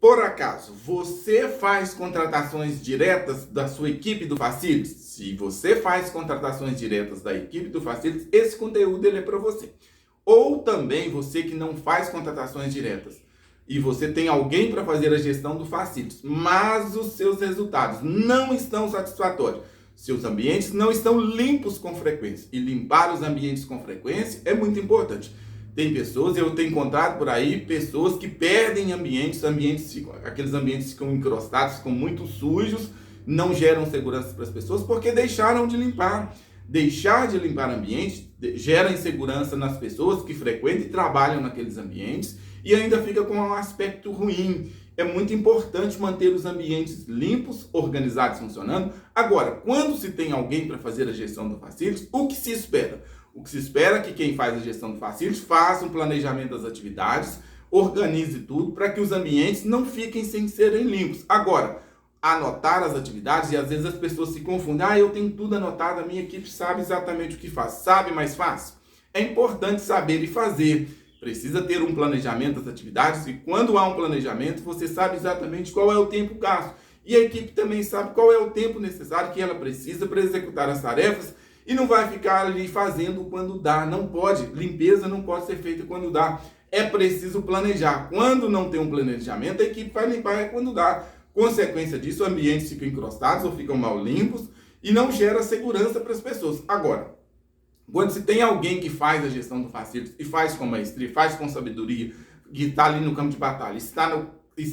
Por acaso, você faz contratações diretas da sua equipe do Facilities? Se você faz contratações diretas da equipe do Facilities, esse conteúdo ele é para você. Ou também você que não faz contratações diretas e você tem alguém para fazer a gestão do Facilities, mas os seus resultados não estão satisfatórios. Seus ambientes não estão limpos com frequência. E limpar os ambientes com frequência é muito importante. Tem pessoas, eu tenho encontrado por aí, pessoas que perdem ambientes, aqueles ambientes ficam encrostados, ficam muito sujos, não geram segurança para as pessoas porque deixaram de limpar. Deixar de limpar ambiente gera insegurança nas pessoas que frequentam e trabalham naqueles ambientes e ainda fica com um aspecto ruim. É muito importante manter os ambientes limpos, organizados, funcionando. Agora, quando se tem alguém para fazer a gestão do Facilities, o que se espera? O que se espera é que quem faz a gestão do Facilities faça um planejamento das atividades, organize tudo para que os ambientes não fiquem sem serem limpos. Agora, anotar as atividades, e às vezes as pessoas se confundem. Eu tenho tudo anotado, a minha equipe sabe exatamente o que faz. Sabe, mas faz? É importante saber e fazer. Precisa ter um planejamento das atividades e quando há um planejamento, você sabe exatamente qual é o tempo gasto. E a equipe também sabe qual é o tempo necessário que ela precisa para executar as tarefas e não vai ficar ali fazendo quando dá. Não pode. Limpeza não pode ser feita quando dá. É preciso planejar. Quando não tem um planejamento, a equipe vai limpar quando dá. Consequência disso, ambientes ficam encrostados ou ficam mal limpos e não gera segurança para as pessoas. Agora, quando se tem alguém que faz a gestão do Facilities e faz com maestria, faz com sabedoria, que está ali no campo de batalha, está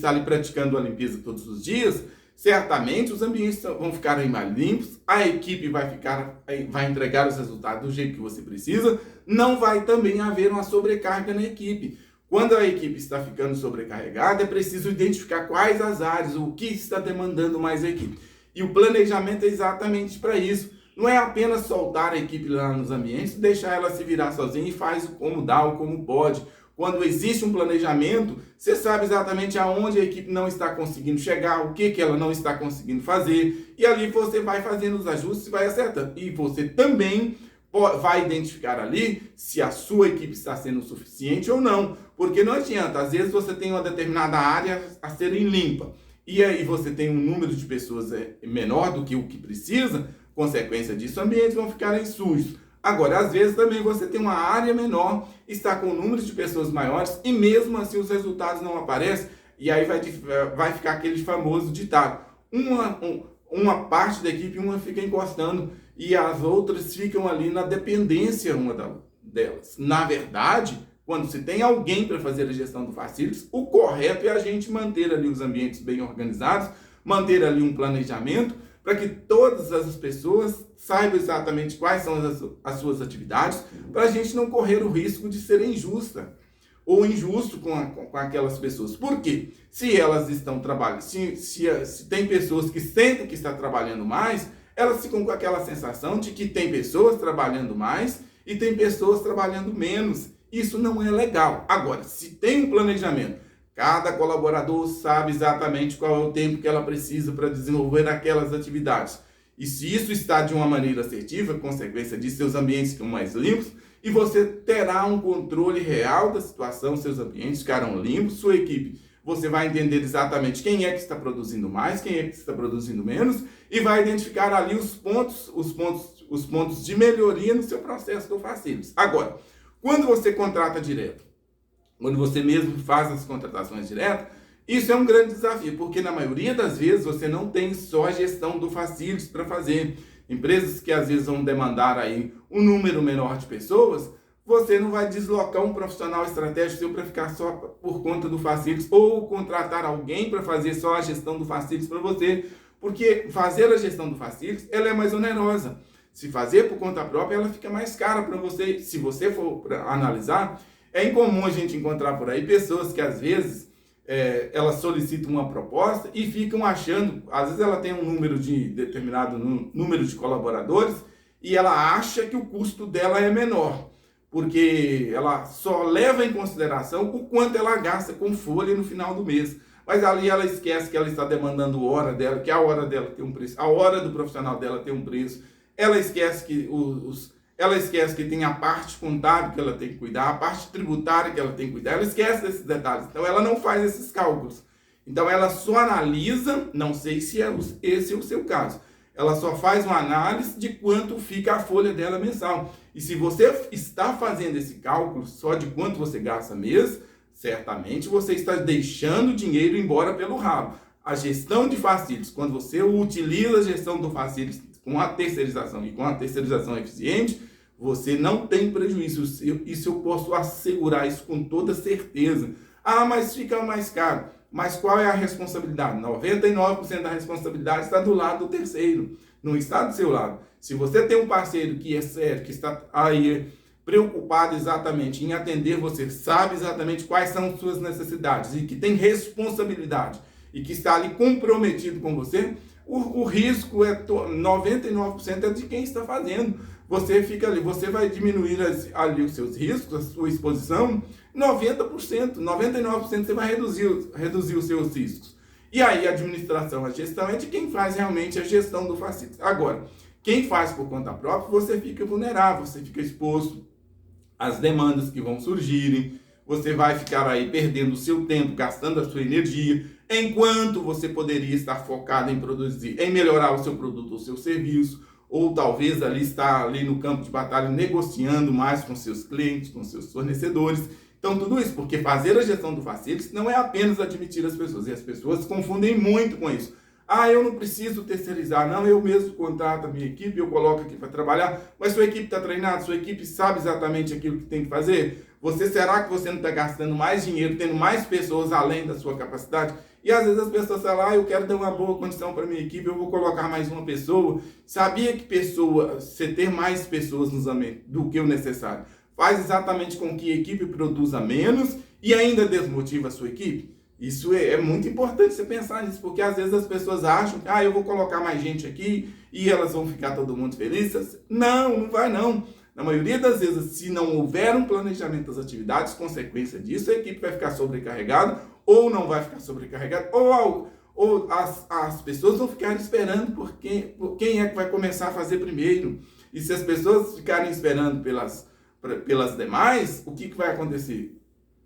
ali praticando a limpeza todos os dias, certamente os ambientes vão ficar aí mais limpos, a equipe vai entregar os resultados do jeito que você precisa, não vai também haver uma sobrecarga na equipe. Quando a equipe está ficando sobrecarregada, é preciso identificar quais as áreas, o que está demandando mais a equipe. E o planejamento é exatamente para isso. Não é apenas soltar a equipe lá nos ambientes, deixar ela se virar sozinha e faz como dá ou como pode. Quando existe um planejamento, você sabe exatamente aonde a equipe não está conseguindo chegar, o que ela não está conseguindo fazer, e ali você vai fazendo os ajustes e vai acertando. E você também vai identificar ali se a sua equipe está sendo suficiente ou não, porque não adianta, às vezes você tem uma determinada área a serem limpa, e aí você tem um número de pessoas menor do que o que precisa. Consequência disso, ambientes vão ficarem sujos. Agora, às vezes também você tem uma área menor, está com números de pessoas maiores e mesmo assim os resultados não aparecem e aí vai ficar aquele famoso ditado. Uma parte da equipe fica encostando e as outras ficam ali na dependência delas. Na verdade, quando se tem alguém para fazer a gestão do Facilities, o correto é a gente manter ali os ambientes bem organizados, manter ali um planejamento, para que todas as pessoas saibam exatamente quais são as suas atividades, para a gente não correr o risco de ser injusta ou injusto com aquelas pessoas. Por quê? Se elas estão trabalhando, se tem pessoas que sentem que está trabalhando mais, elas ficam com aquela sensação de que tem pessoas trabalhando mais e tem pessoas trabalhando menos. Isso não é legal. Agora, se tem um planejamento, cada colaborador sabe exatamente qual é o tempo que ela precisa para desenvolver aquelas atividades. E se isso está de uma maneira assertiva, consequência disso, seus ambientes ficam mais limpos e você terá um controle real da situação, seus ambientes ficarão limpos, sua equipe. Você vai entender exatamente quem é que está produzindo mais, quem é que está produzindo menos e vai identificar ali os pontos de melhoria no seu processo do Facilities. Agora, quando você contrata direto, quando você mesmo faz as contratações diretas, isso é um grande desafio, porque na maioria das vezes você não tem só a gestão do Facilities para fazer. Empresas que às vezes vão demandar aí um número menor de pessoas, você não vai deslocar um profissional estratégico seu para ficar só por conta do Facilities ou contratar alguém para fazer só a gestão do Facilities para você, porque fazer a gestão do Facilities ela é mais onerosa. Se fazer por conta própria, ela fica mais cara para você. Se você for analisar, é incomum a gente encontrar por aí pessoas que às vezes elas solicitam uma proposta e ficam achando, às vezes ela tem determinado número de colaboradores e ela acha que o custo dela é menor, porque ela só leva em consideração o quanto ela gasta com folha no final do mês. Mas ali ela esquece que ela está demandando hora dela, que a hora dela tem um preço, a hora do profissional dela tem um preço. Ela esquece que tem a parte contábil que ela tem que cuidar, a parte tributária que ela tem que cuidar. Ela esquece desses detalhes. Então, ela não faz esses cálculos. Então ela só analisa, não sei se esse é o seu caso, ela só faz uma análise de quanto fica a folha dela mensal. E se você está fazendo esse cálculo só de quanto você gasta mês, certamente você está deixando o dinheiro embora pelo rabo. A gestão de facilities, quando você utiliza a gestão do facilities com a terceirização e com a terceirização eficiente, você não tem prejuízo. Isso eu posso assegurar isso com toda certeza. Ah, mas fica mais caro. Mas qual é a responsabilidade? 99% da responsabilidade está do lado do terceiro, não está do seu lado. Se você tem um parceiro que é sério, que está aí preocupado exatamente em atender você, sabe exatamente quais são suas necessidades e que tem responsabilidade e que está ali comprometido com você, o risco 99% é de quem está fazendo. Você fica ali, você vai diminuir ali os seus riscos, a sua exposição, 90%, 99% você vai reduzir os seus riscos. E aí a administração, a gestão é de quem faz realmente a gestão do facilities. Agora, quem faz por conta própria, você fica vulnerável, você fica exposto às demandas que vão surgirem, você vai ficar aí perdendo o seu tempo, gastando a sua energia, enquanto você poderia estar focado em produzir, em melhorar o seu produto ou seu serviço, ou talvez ali estar ali no campo de batalha negociando mais com seus clientes, com seus fornecedores. Então tudo isso, porque fazer a gestão do facilities não é apenas admitir as pessoas, e as pessoas confundem muito com isso. Ah, eu não preciso terceirizar, não, eu mesmo contrato a minha equipe, eu coloco aqui para trabalhar, mas sua equipe está treinada, sua equipe sabe exatamente aquilo que tem que fazer? Será que você não está gastando mais dinheiro, tendo mais pessoas além da sua capacidade? E às vezes as pessoas falam, eu quero dar uma boa condição para a minha equipe, eu vou colocar mais uma pessoa. Sabia que você ter mais pessoas nos ambientes do que o necessário faz exatamente com que a equipe produza menos e ainda desmotiva a sua equipe? Isso é muito importante você pensar nisso, porque às vezes as pessoas acham que eu vou colocar mais gente aqui e elas vão ficar todo mundo felizes. Não, não vai não. Na maioria das vezes, se não houver um planejamento das atividades, consequência disso, a equipe vai ficar sobrecarregada ou não vai ficar sobrecarregada, ou as pessoas vão ficar esperando por quem é que vai começar a fazer primeiro. E se as pessoas ficarem esperando pelas demais, o que vai acontecer?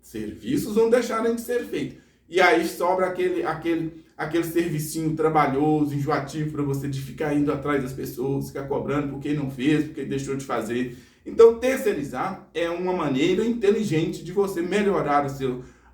Serviços vão deixarem de ser feitos. E aí sobra aquele servicinho trabalhoso, enjoativo para você de ficar indo atrás das pessoas, ficar cobrando por quem não fez, porque deixou de fazer. Então, terceirizar é uma maneira inteligente de você melhorar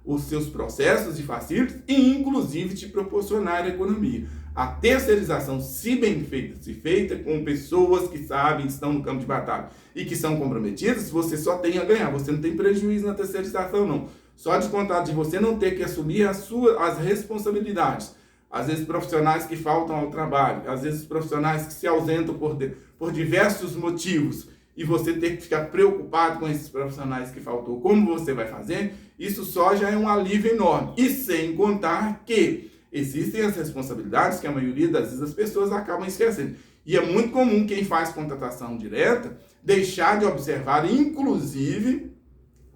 os seus processos de facilities e, inclusive, te proporcionar economia. A terceirização, se bem feita, se feita com pessoas que sabem, estão no campo de batalha e que são comprometidas, você só tem a ganhar. Você não tem prejuízo na terceirização, não. Só de conta de você não ter que assumir as responsabilidades. Às vezes profissionais que faltam ao trabalho, às vezes profissionais que se ausentam por diversos motivos, e você ter que ficar preocupado com esses profissionais que faltou, como você vai fazer, isso só já é um alívio enorme. E sem contar que existem as responsabilidades que a maioria das vezes as pessoas acabam esquecendo. E é muito comum quem faz contratação direta deixar de observar, inclusive,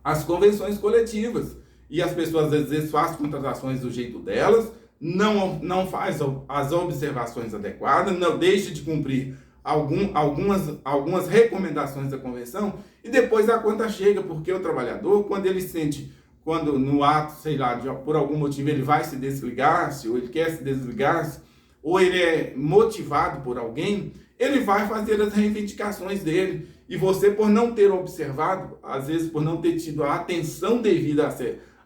as convenções coletivas. E as pessoas às vezes fazem contratações do jeito delas, não faz as observações adequadas, não deixa de cumprir algumas recomendações da convenção, e depois a conta chega, porque o trabalhador, quando no ato, sei lá, por algum motivo ele vai se desligar-se, ou ele quer se desligar-se, ou ele é motivado por alguém, ele vai fazer as reivindicações dele. E você, por não ter observado, às vezes por não ter tido a atenção devida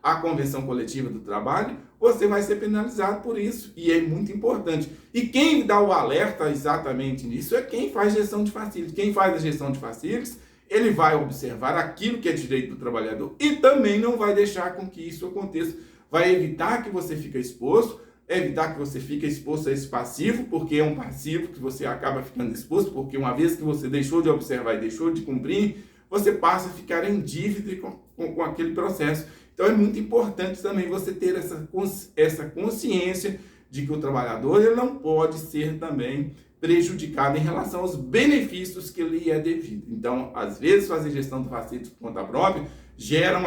à convenção coletiva do trabalho, você vai ser penalizado por isso. E é muito importante. E quem dá o alerta exatamente nisso é quem faz gestão de facilities. Quem faz a gestão de facilities, ele vai observar aquilo que é direito do trabalhador e também não vai deixar com que isso aconteça. Vai evitar que você fique exposto, a esse passivo, porque é um passivo que você acaba ficando exposto, porque uma vez que você deixou de observar e deixou de cumprir, você passa a ficar em dívida com aquele processo. Então é muito importante também você ter essa consciência de que o trabalhador ele não pode ser também prejudicado em relação aos benefícios que lhe é devido. Então, às vezes, fazer gestão do facilities por conta própria gera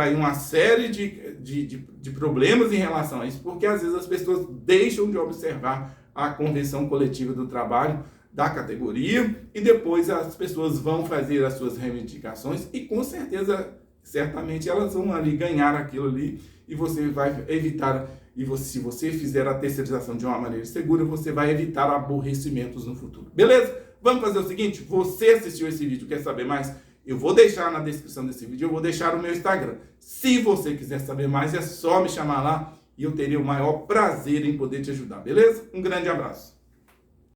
aí uma série de problemas em relação a isso, porque às vezes as pessoas deixam de observar a convenção coletiva do trabalho da categoria e depois as pessoas vão fazer as suas reivindicações e com certeza, certamente elas vão ali ganhar aquilo ali e você vai evitar e se você fizer a terceirização de uma maneira segura, você vai evitar aborrecimentos no futuro. Beleza? Vamos fazer o seguinte, você assistiu esse vídeo, quer saber mais? Eu vou deixar na descrição desse vídeo, eu vou deixar o meu Instagram. Se você quiser saber mais, é só me chamar lá e eu terei o maior prazer em poder te ajudar, beleza? Um grande abraço.